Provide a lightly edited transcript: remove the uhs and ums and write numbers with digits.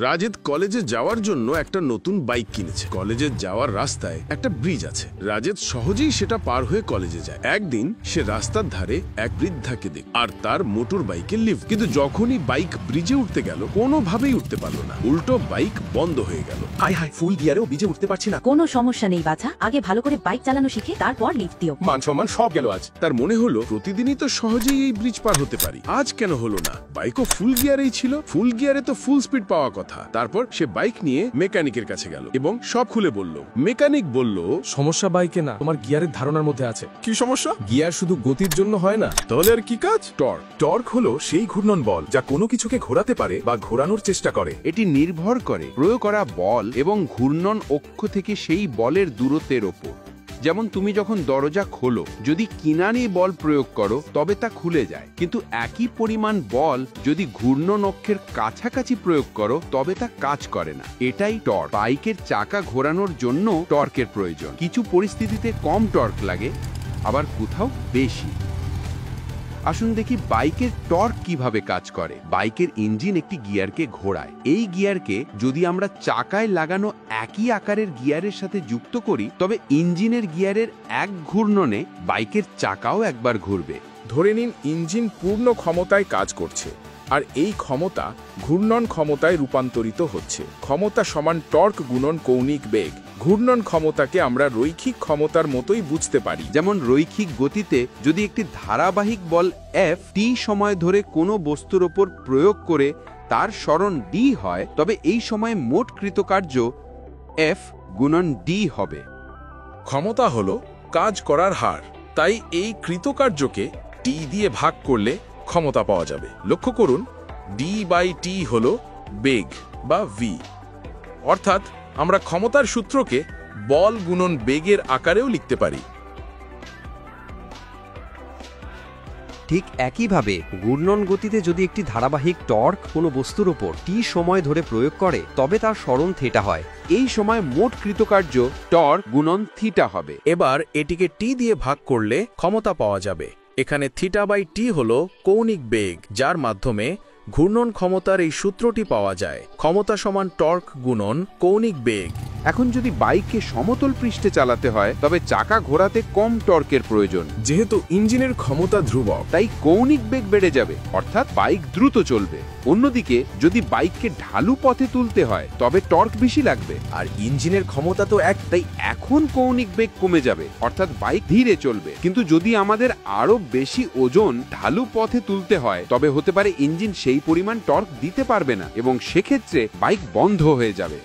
রাজেদ কলেজে যাওয়ার জন্য একটা নতুন বাইক কিনেছে। কলেজে যাওয়ার রাস্তায় একটা ব্রিজ আছে। রাজেদ সহজেই সেটা পার হয়ে কলেজে যায়। একদিন সে রাস্তার ধারে এক বৃদ্ধাকে দেখ আর তার মোটর বাইকের লিফট, কিন্তু যখনই বাইক ব্রিজে উঠতে গেল কোনোভাবেই উঠতে পারলো না, উল্টো বাইক বন্ধ হয়ে গেল। হায় হায়, ফুল গিয়ারেও ব্রিজে উঠতে পারছি না। কোনো সমস্যা নেই বাছা, আগে ভালো করে বাইক চালানো শিখে তারপর লিফট দিও। মান সম্মান সব গেল আজ। তার মনে হলো প্রতিদিনই তো সহজেই এই ব্রিজ পার হতে পারি, আজ কেন হলো না? বাইকও ফুল গিয়ারেই ছিল, ফুল গিয়ারে তো ফুল স্পিড পাওয়া কথা। তারপর সে বাইক নিয়ে মেকানিকের কাছে গেল এবং সব খুলে বলল। মেকানিক বলল, সমস্যা বাইকে না, তোমার গিয়ারের ধারণার মধ্যে আছে। কি সমস্যা? গিয়ার শুধু গতির জন্য হয় না। তাহলে আর কি কাজ? টর্ক। টর্ক হলো সেই ঘূর্ণন বল যা কোনো কিছুকে ঘোরাতে পারে বা ঘোরানোর চেষ্টা করে। এটি নির্ভর করে প্রয়োগ করা বল এবং ঘূর্ণন অক্ষ থেকে সেই বলের দূরত্বের ওপর। যেমন তুমি যখন দরজা খোলো, যদি কিনারি বল প্রয়োগ করো তবে তা খুলে যায়, কিন্তু একই পরিমাণ বল যদি ঘূর্ণন অক্ষের কাছাকাছি প্রয়োগ করো তবে তা কাজ করে না। এটাই টর্ক। বাইকের চাকা ঘোরানোর জন্য টর্কের প্রয়োজন। কিছু পরিস্থিতিতে কম টর্ক লাগে, আবার কোথাও বেশি। আসুন দেখি বাইকের টর্ক কিভাবে কাজ করে। বাইকের ইঞ্জিন একটি গিয়ারকে ঘোরায়। এই গিয়ারকে যদি আমরা চাকায় লাগানো একই আকারের গিয়ারের সাথে যুক্ত করি তবে ইঞ্জিনের গিয়ারের এক ঘূর্ণনে বাইকের চাকাও একবার ঘুরবে। ধরে নিন ইঞ্জিন পূর্ণ ক্ষমতায় কাজ করছে আর এই ক্ষমতা ঘূর্ণন ক্ষমতায় রূপান্তরিত হচ্ছে। ক্ষমতা সমান টর্ক গুণন কৌণিক বেগ। ঘূর্ণন ক্ষমতাকে আমরা রৈখিক ক্ষমতার মতোই বুঝতে পারি। যেমন রৈখিক গতিতে যদি একটি ধারাবাহিক বল এফ টি সময় ধরে কোনো বস্তুর ওপর প্রয়োগ করে তার সরণ ডি হয়, তবে এই সময় মোট কৃতকার্য এফ গুণন ডি হবে। ক্ষমতা হলো কাজ করার হার, তাই এই কৃতকার্যকে টি দিয়ে ভাগ করলে ক্ষমতা পাওয়া যাবে। লক্ষ্য করুন, ডি বাই টি হল বেগ বা ভি। অর্থাৎ আমরা ক্ষমতার সূত্রকে বল গুণন বেগের আকারেও লিখতে পারি। ঠিক একইভাবে ঘূর্ণন গতিতে যদি একটি ধারাবাহিক টর্ক কোনো বস্তুর ওপর টি সময় ধরে প্রয়োগ করে তবে তার সরণ থিটা হয়। এই সময় মোট কৃতকার্য টর্ক গুণন থিটা হবে। এবার এটিকে টি দিয়ে ভাগ করলে ক্ষমতা পাওয়া যাবে। এখানে থিটা বাই টি হল কৌণিক বেগ, যার মাধ্যমে ঘূর্ণন ক্ষমতার এই সূত্রটি পাওয়া যায়। ক্ষমতা সমান টর্ক গুণন কৌণিক বেগ। এখন যদি বাইককে সমতল পৃষ্ঠে চালাতে হয় তবে চাকা ঘোরাতে কম টর্কের প্রয়োজন। যেহেতু ইঞ্জিনের ক্ষমতা ধ্রুবক, তাই কৌণিক বেগ বেড়ে যাবে, অর্থাৎ বাইক দ্রুত চলবে। অন্যদিকে যদি বাইককে ঢালু পথে তুলতে হয় তবে টর্ক বেশি লাগবে, আর ইঞ্জিনের ক্ষমতা তো এক, তাই এখন কৌণিক বেগ কমে যাবে, অর্থাৎ বাইক ধীরে চলবে। কিন্তু যদি আমাদের আরো বেশি ওজন ঢালু পথে তুলতে হয় তবে হতে পারে ইঞ্জিন সেই পরিমাণ টর্ক দিতে পারবে না এবং সেক্ষেত্রে বাইক বন্ধ হয়ে যাবে।